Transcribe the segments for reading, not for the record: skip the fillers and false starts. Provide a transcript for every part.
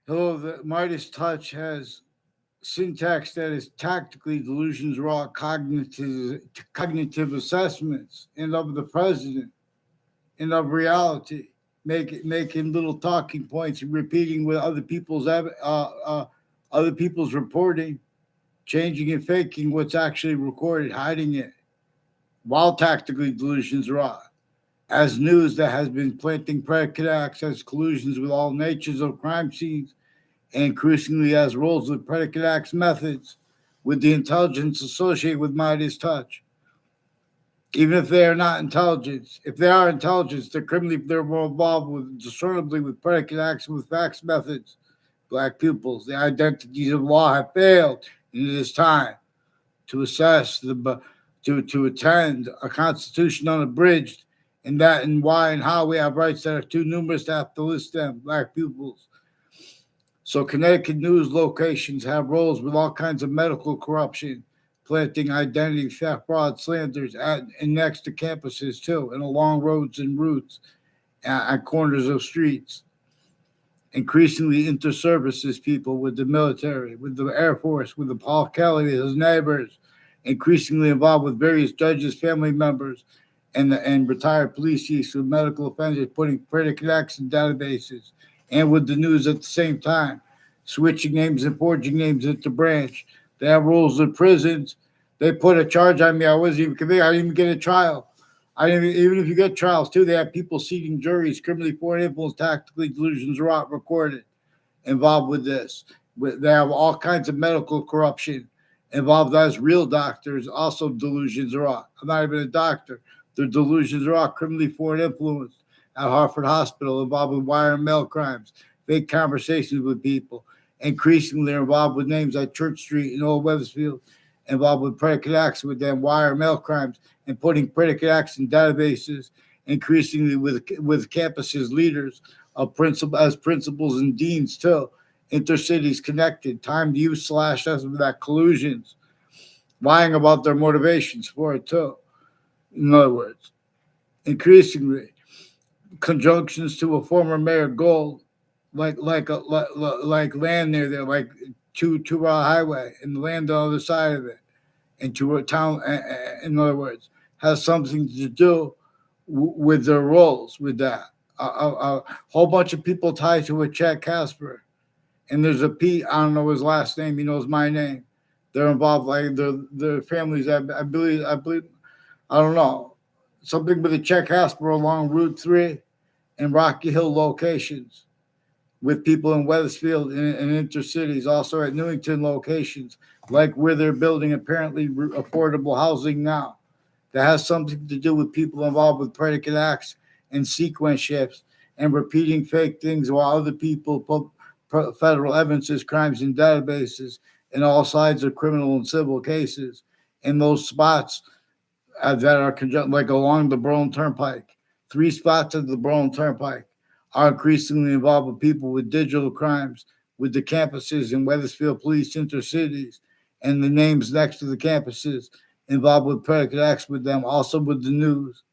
Hello, the Midas touch has syntax that is tactically delusions raw cognitive assessments and of the president and of reality, making little talking points and repeating with other people's reporting, changing and faking what's actually recorded, hiding it, while tactically delusions raw. As news that has been planting predicate acts as collusions with all natures of crime scenes and increasingly as roles with predicate acts methods with the intelligence associated with Midas touch. Even if they are not intelligence, if they are intelligence, they're more involved with discernibly with predicate acts with facts methods. Black pupils, the identities of law have failed, and it is time to assess to attend a constitution unabridged, and that and why and how we have rights that are too numerous to have to list them. Black pupils. So Connecticut news locations have roles with all kinds of medical corruption, planting identity theft, fraud, slanders at and next to campuses too, and along roads and routes at corners of streets. Increasingly inter-services people with the military, with the Air Force, with the Paul Kelly, his neighbors, increasingly involved with various judges, family members, and retired police chiefs with medical offenders, putting predicate acts in databases, and with the news at the same time, switching names and forging names at the branch. They have rules in prisons. They put a charge on me. I wasn't even convicted. I didn't even get a trial. I didn't even if you get trials too, they have people seating juries, criminally foreign influence, tactically delusions, rot recorded, involved with this. They have all kinds of medical corruption involved as real doctors, also delusions are all. I'm not even a doctor. Their delusions are all criminally foreign influence at Hartford Hospital, involved with wire and mail crimes, fake conversations with people. Increasingly, they're involved with names like Church Street and Old Weathersfield, involved with predicate acts with them wire and mail crimes, and putting predicate acts in databases. Increasingly, with campuses leaders of principal as principals and deans too, intercities connected, timed use slash us with that collusions, lying about their motivations for it too. In other words, increasingly conjunctions to a former mayor Gold, like land near there, like to a highway and the land on the other side of it, and to a town. In other words, has something to do with their roles with that. A whole bunch of people tied to a Chet Casper, and there's a Pete. I don't know his last name. He knows my name. They're involved, like their families. I believe. I don't know something with a Chet Casper along Route 3 and Rocky Hill locations with people in Weathersfield and intercities, also at Newington locations, like where they're building apparently affordable housing now. That has something to do with people involved with predicate acts and sequence shifts and repeating fake things while other people put federal evidences, crimes, and databases in all sides of criminal and civil cases in those spots that are like along the Burlington Turnpike. Three spots of the Burlington Turnpike are increasingly involved with people with digital crimes, with the campuses in Weathersfield Police Intercities, and the names next to the campuses involved with predicate acts with them, also with the news.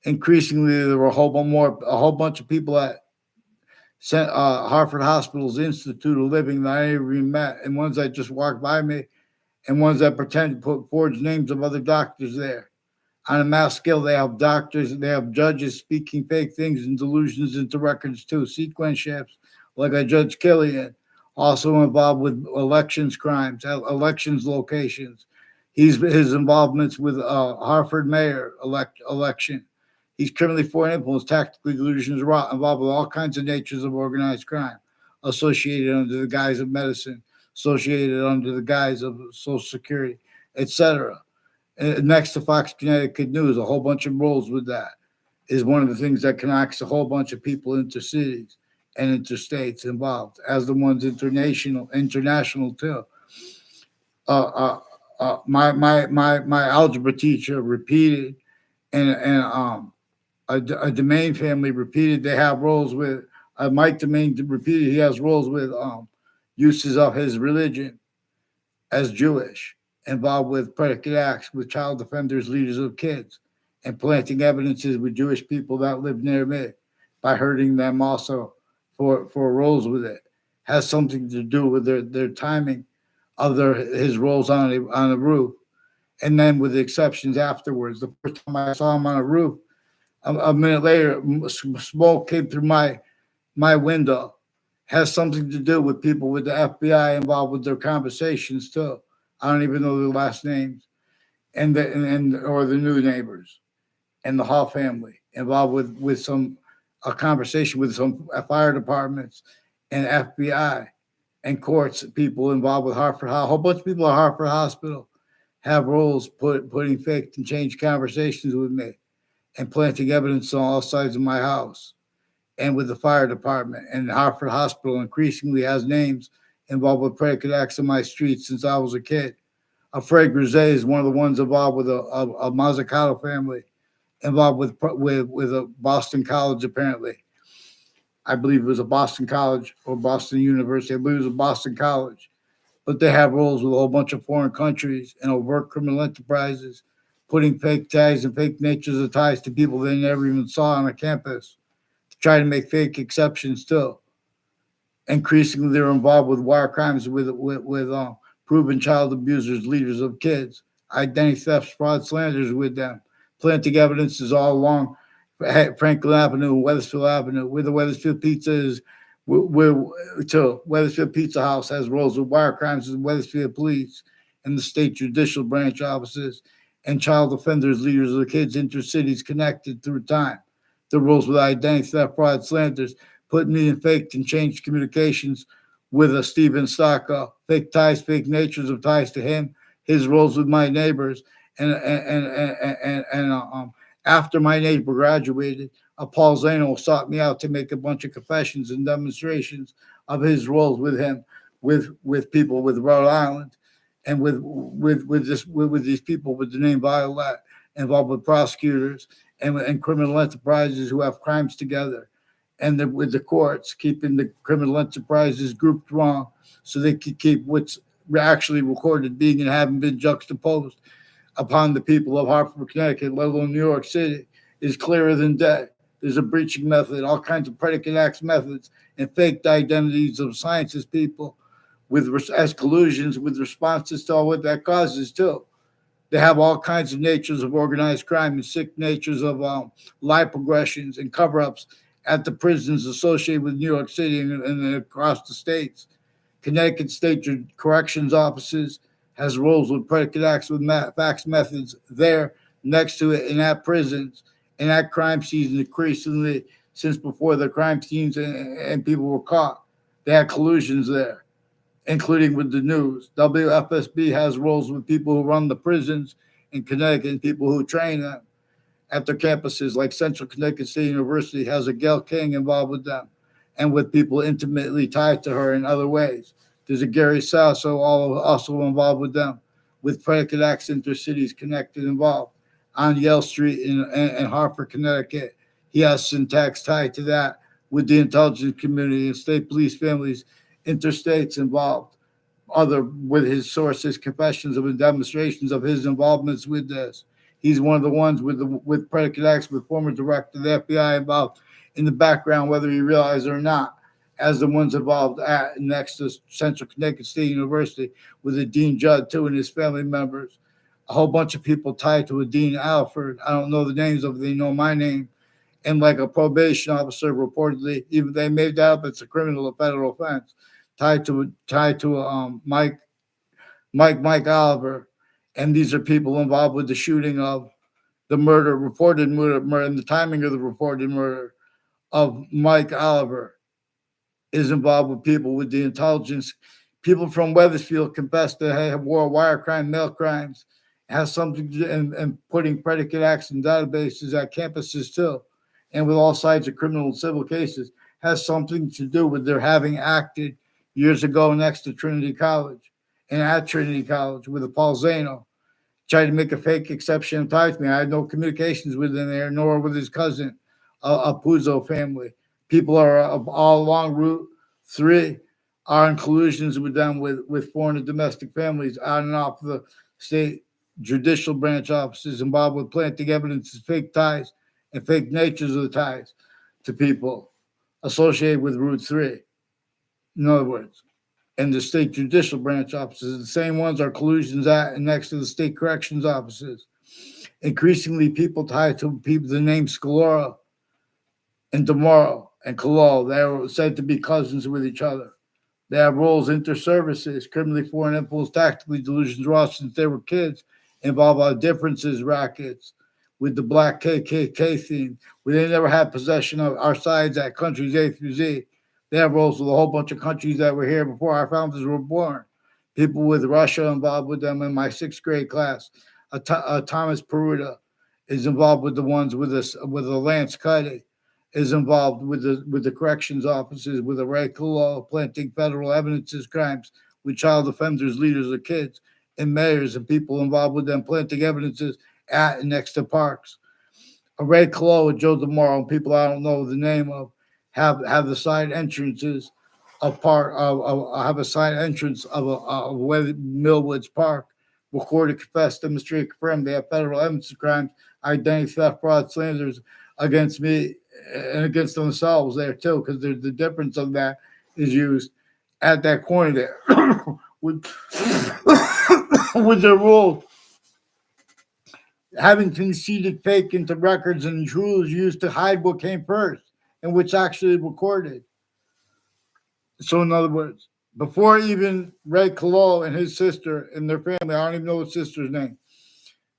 Increasingly, there were a whole bunch of people at Hartford Hospital's Institute of Living that I never even met, and ones that just walked by me, and ones that pretend to put forged names of other doctors there. On a mass scale, they have doctors, they have judges speaking fake things and delusions into records too. Sequence shifts, like a Judge Killian, also involved with elections crimes, elections locations. His involvements with Hartford mayor election. He's criminally foreign influence, tactically delusions, involved with all kinds of natures of organized crime, associated under the guise of medicine, associated under the guise of Social Security, etc. Next to Fox Connecticut News, a whole bunch of roles with that is one of the things that connects a whole bunch of people into cities and interstates involved, as the ones international too. Uh, uh, my algebra teacher repeated, and a domain family repeated. They have roles with Mike Domain repeated. He has roles with uses of his religion as Jewish, involved with predicate acts with child defenders, leaders of kids, and planting evidences with Jewish people that live near me by hurting them also for roles with it. has something to do with their timing of his roles on the roof, and then with the exceptions afterwards. The first time I saw him on a roof, a minute later, smoke came through my window. Has something to do with people with the FBI involved with their conversations too. I don't even know their last names, and or the new neighbors and the Hall family involved with some a conversation with some fire departments and FBI and courts. People involved with Hartford, a whole bunch of people at Hartford Hospital have roles putting fake and change conversations with me and planting evidence on all sides of my house and with the fire department. And Hartford Hospital increasingly has names involved with predicate acts in my street since I was a kid. Fred Grisey is one of the ones involved with a Mazzucato family, involved with a Boston College, apparently. I believe it was a Boston College or Boston University. I believe it was a Boston College. But they have roles with a whole bunch of foreign countries and overt criminal enterprises, putting fake tags and fake natures of ties to people they never even saw on a campus to try to make fake exceptions too. Increasingly, they're involved with wire crimes with proven child abusers, leaders of kids, identity thefts, fraud, slanders with them. Planting evidence is all along Franklin Avenue, Weathersfield Avenue, where the Weathersfield Pizza is. Where to Weathersfield Pizza House has roles with wire crimes with Weathersfield Police and the state judicial branch offices and child offenders, leaders of the kids, intercities connected through time. The roles with identity theft, fraud, slanders, put me in fake and changed communications with a Stephen Stocko, fake ties, fake natures of ties to him, his roles with my neighbors, and after my neighbor graduated, Paul Zano sought me out to make a bunch of confessions and demonstrations of his roles with him, with people with Rhode Island, and with these people with the name Violet, involved with prosecutors and criminal enterprises who have crimes together, and with the courts keeping the criminal enterprises grouped wrong, so they could keep what's actually recorded being and having been juxtaposed upon the people of Hartford, Connecticut, let alone New York City, is clearer than day. There's a breaching method, all kinds of predicate acts methods, and faked identities of scientists people as collusions with responses to all what that causes too. They have all kinds of natures of organized crime and sick natures of lie progressions and cover-ups at the prisons associated with New York City and across the states. Connecticut State Corrections Offices has roles with predicate acts with fax methods there next to it and at prisons and at crime scenes increasingly since before the crime scenes and people were caught. They had collusions there, including with the news. WFSB has roles with people who run the prisons in Connecticut and people who train them at their campuses, like Central Connecticut State University has a Gail King involved with them and with people intimately tied to her in other ways. There's a Gary Sasso also involved with them, with predicate acts intercities connected involved on Yale Street in Hartford, Connecticut. He has syntax tied to that with the intelligence community and state police families, interstates involved. Other with his sources, confessions of and demonstrations of his involvements with this. He's one of the ones with predicate acts with former director of the FBI involved in the background, whether he realized it or not, as the ones involved at next to Central Connecticut State University with a Dean Judd too and his family members. A whole bunch of people tied to a Dean Alford. I don't know the names of it, they know my name. And like a probation officer reportedly, even they made that up, it's a criminal, a federal offense, tied to Mike Oliver. And these are people involved with the shooting of the reported murder, and the timing of the reported murder of Mike Oliver is involved with people with the intelligence. People from Weathersfield confessed to have wire crime, mail crimes, has something to do, and putting predicate acts in databases at campuses too, and with all sides of criminal and civil cases, has something to do with their having acted years ago next to Trinity College and at Trinity College with a Paul Zano tried to make a fake exception and tie to me. I had no communications with him there, nor with his cousin, a Puzo family. People are all along Route 3 are in collusions with them with foreign and domestic families on and off the state judicial branch offices involved with planting evidence of fake ties and fake natures of the ties to people associated with Route 3. In other words, and the state judicial branch offices, the same ones are collusions at and next to the state corrections offices. Increasingly, people tied to people the name Scalora and Demoro and Colol, they are said to be cousins with each other. They have roles, inter-services, criminally foreign influence, tactically delusions raw since they were kids, involve our differences rackets with the black KKK theme, where they never had possession of our sides at countries A through Z. They have roles with a whole bunch of countries that were here before our founders were born. People with Russia involved with them in my sixth grade class. Thomas Peruta is involved with the ones with us with a Lance Cuddy is involved with the corrections officers, with the right law, planting federal evidences crimes with child offenders, leaders of kids, and mayors and people involved with them planting evidences at and next to parks. Ray Colo and Joe DeMoro and people I don't know the name of have the side entrances of park have a side entrance of Millwoods Park. Recorded, confessed, demonstrated, confirmed. They have federal evidence of crimes, identity theft, fraud, slanders against me and against themselves there too, because the difference of that is used at that corner there with with their rule having conceded fake into records and tools used to hide what came first and what's actually recorded. So in other words, before even Ray Colo and his sister and their family, I don't even know his sister's name,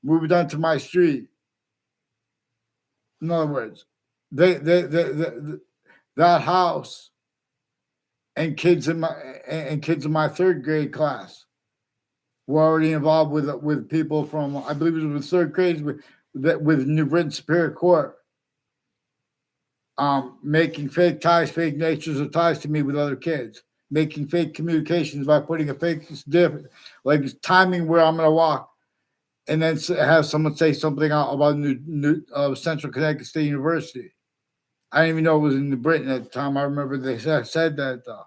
moved onto my street. In other words, that house and kids in my third grade class were already involved with people from, I believe it was third grade with New Britain Superior Court, making fake ties, fake natures of ties to me with other kids, making fake communications by putting a fake different, like timing where I'm gonna walk, and then have someone say something out about Central Connecticut State University. I didn't even know it was in New Britain at the time. I remember they said that though,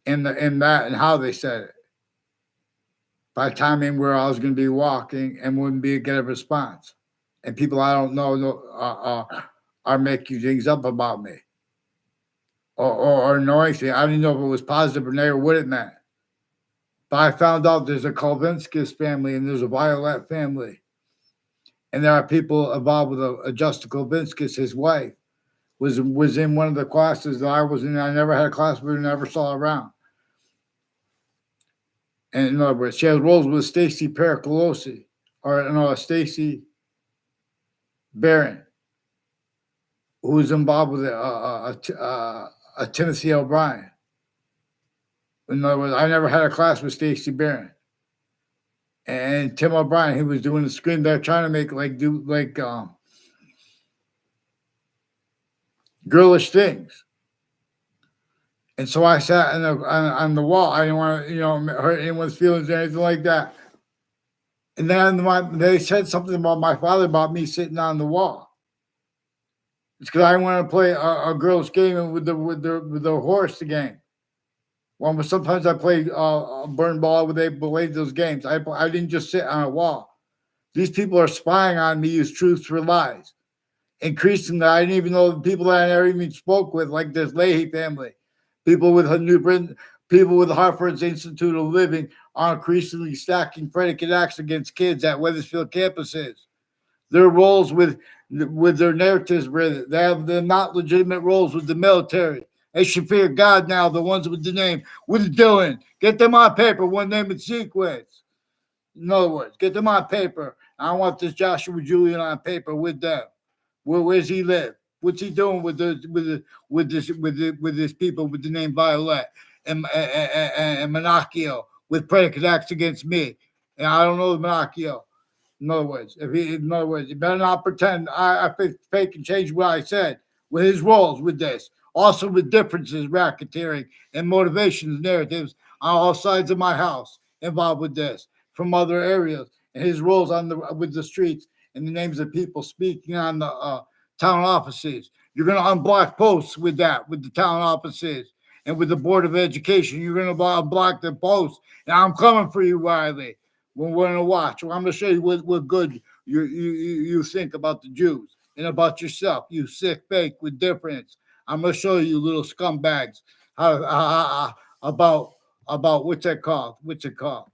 in that and how they said it. By timing where I was going to be walking and wouldn't get a response, and people I don't know are making things up about me, or know anything. I didn't know if it was positive or negative, what it meant. But I found out there's a Kolvinskis family and there's a Violet family, and there are people involved with a Justin Kolvinskis. His wife was in one of the classes that I was in. I never had a class we never saw around. And in other words, she has roles with Stacy Pericolosi, or no, Stacy Barron, who's involved with a Timothy O'Brien. In other words, I never had a class with Stacy Barron. And Tim O'Brien, he was doing the screen there, trying to make girlish things. And so I sat on the wall. I didn't want to, hurt anyone's feelings or anything like that. And then they said something about my father about me sitting on the wall. It's because I want to play a girls' game with the horse game. Well, sometimes I play burn ball where they played those games. I didn't just sit on a wall. These people are spying on me, use truths for lies. Increasingly, I didn't even know the people that I never even spoke with, like this Leahy family. People with New Britain, people with Hartford's Institute of Living are increasingly stacking predicate acts against kids at Wethersfield campuses. Their roles with their narratives, they're not legitimate roles with the military. They should fear God now, the ones with the name, with Dylan. Get them on paper, one name in sequence. In other words, get them on paper. I want this Joshua Julian on paper with them. Where's he live? What's he doing with this people with the name Violet and Monacchio with predicate acts against me? And I don't know the Monacchio. In other words, you better not pretend I fake and change what I said with his roles with this. Also with differences, racketeering, and motivations, narratives on all sides of my house involved with this from other areas, and his roles with the streets and the names of people speaking on the town offices. You're going to unblock posts with that, with the town offices and with the Board of Education. You're going to unblock the posts. And I'm coming for you, Riley. We're going to watch. Well, I'm going to show you what good you think about the Jews and about yourself. You sick fake with difference. I'm going to show you little scumbags About what's that called? What's it called?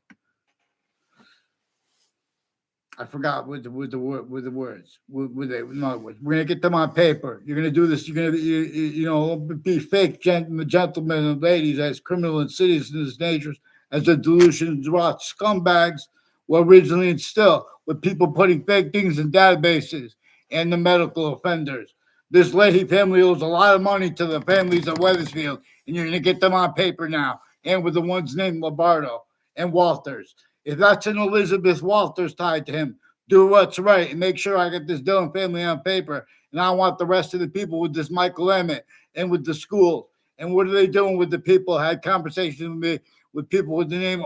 I forgot with the word with the words. With they in other words, we're gonna get them on paper. You're gonna do this. You're gonna be fake gentlemen and ladies as criminal and citizens natures as the delusions rot scumbags were originally instilled with people putting fake things in databases and the medical offenders. This Leahy family owes a lot of money to the families of Weathersfield, and you're gonna get them on paper now, and with the ones named Lombardo and Walters. If that's an Elizabeth Walters tied to him, do what's right and make sure I get this Dillon family on paper. And I want the rest of the people with this Michael Emmett and with the schools. And what are they doing with the people? I had conversations with me with people with the name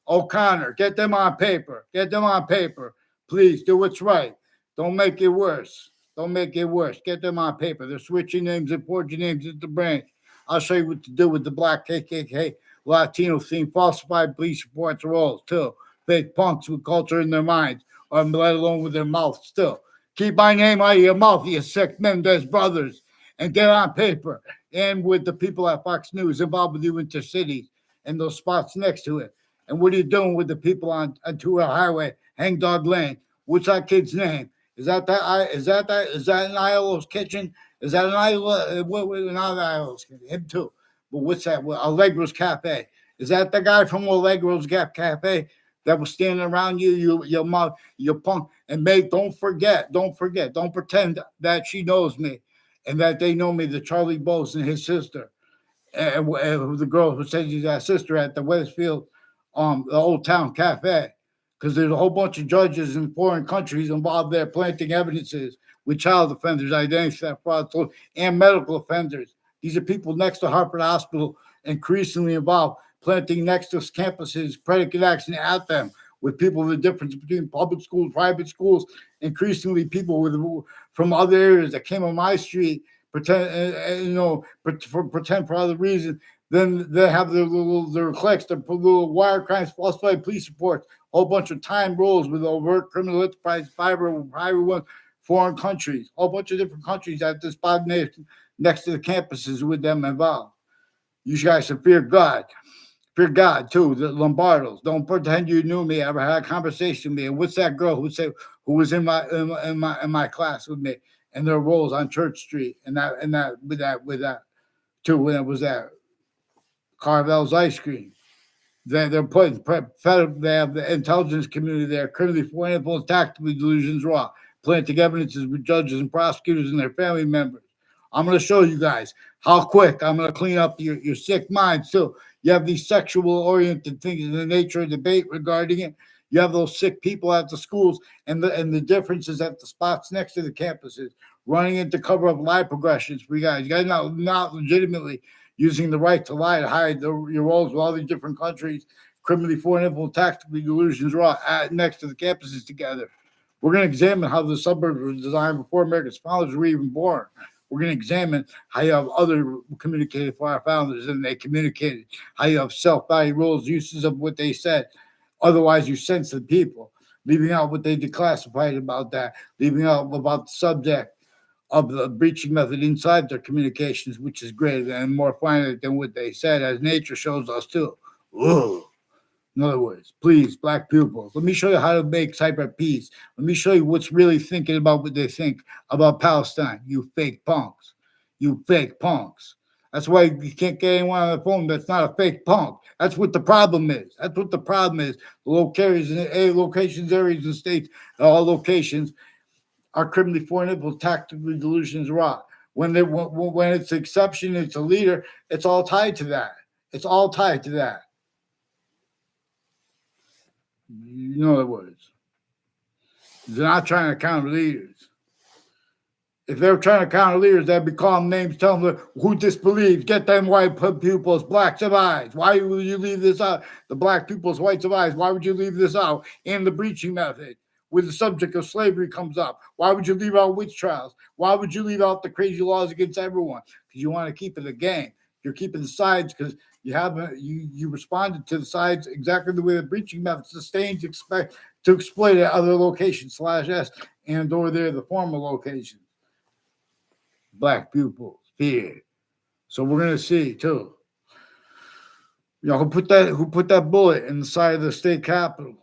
O'Connor. Get them on paper. Get them on paper. Please do what's right. Don't make it worse. Don't make it worse. Get them on paper. They're switching names and forging names at the branch. I'll show you what to do with the black KKK Latino theme, falsified police reports rolls too. Fake punks with culture in their minds, or let alone with their mouth still. Keep my name out of your mouth, you sick Mendez brothers, and get on paper. And with the people at Fox News involved with you intercities and those spots next to it. And what are you doing with the people on Tura Highway, Hangdog Lane? What's that kid's name? Is that an Iowa's kitchen? Is that an Iowa? Not Iowa's kitchen. Him too. But what's that? Allegro's Cafe. Is that the guy from Allegro's Cafe that was standing around you, your mouth, your punk? And mate, don't forget, don't pretend that she knows me and that they know me, the Charlie Bose and his sister. And the girl who said she's that sister at the Westfield, the Old Town Cafe. Because there's a whole bunch of judges in foreign countries involved there planting evidences with child offenders, identity theft, fraud, and medical offenders. These are people next to Harvard Hospital, increasingly involved, planting next to campuses, predicate action at them with people the difference between public schools, private schools, increasingly people from other areas that came on my street, pretend for other reasons. Then they have their clicks, their little wire crimes, falsified police reports, a whole bunch of time rolls with overt criminal enterprise, private one, foreign countries, a whole bunch of different countries at this spot next to the campuses with them involved. You guys should fear God. Fear God too. The Lombardos. Don't pretend you knew me. Ever had a conversation with me. And what's that girl who was in my class with me and their roles on Church Street and that with that too when it was that Carvel's ice cream. They're putting they have the intelligence community there, criminally influenced, tactically delusions raw, planting evidences with judges and prosecutors and their family members. I'm going to show you guys how quick I'm going to clean up your sick minds too. You have these sexual oriented things in the nature of debate regarding it. You have those sick people at the schools and the differences at the spots next to the campuses, running into cover up lie progressions for you guys. You guys not legitimately using the right to lie to hide your roles with all these different countries, criminally foreign influence, tactically delusions raw next to the campuses together. We're going to examine how the suburbs were designed before America's founders were even born. We're going to examine how you have other communicated for our founders and they communicated, how you have self-value rules, uses of what they said. Otherwise, you censor the people, leaving out what they declassified about that, leaving out about the subject of the breaching method inside their communications, which is greater and more finite than what they said, as nature shows us too. Whoa. In other words, please, black pupils, let me show you how to make cyber peace. Let me show you what's really thinking about what they think about Palestine. You fake punks. You fake punks. That's why you can't get anyone on the phone that's not a fake punk. That's what the problem is. That's what the problem is. The locations, areas, and states, all locations are criminally foreign influence, tactically delusions rot. When it's exception, it's a leader, it's all tied to that. It's all tied to that. In other words, they're not trying to counter leaders. If they were trying to counter leaders, they'd be calling names, telling them who disbelieves, get them white pupils, blacks of eyes. Why would you leave this out? The black pupils, whites of eyes. Why would you leave this out? And the breaching method, where the subject of slavery comes up. Why would you leave out witch trials? Why would you leave out the crazy laws against everyone? Because you want to keep it a game. You're keeping the sides because you responded to the sides exactly the way the breaching method sustains expect to exploit at other locations /s and or there the former locations. Black pupils, fear. So we're going to see too. You know, who put that bullet in the side of the state capitol?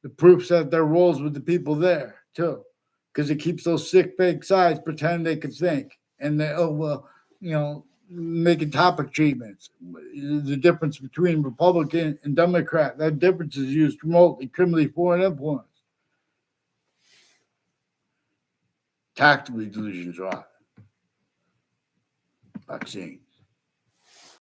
The proofs that there rolls with the people there too, because it keeps those sick fake sides pretending they can think, and they you know, making topic treatments. The difference between Republican and Democrat, that difference is used remotely, criminally foreign influence. Tactically, delusions are vaccine.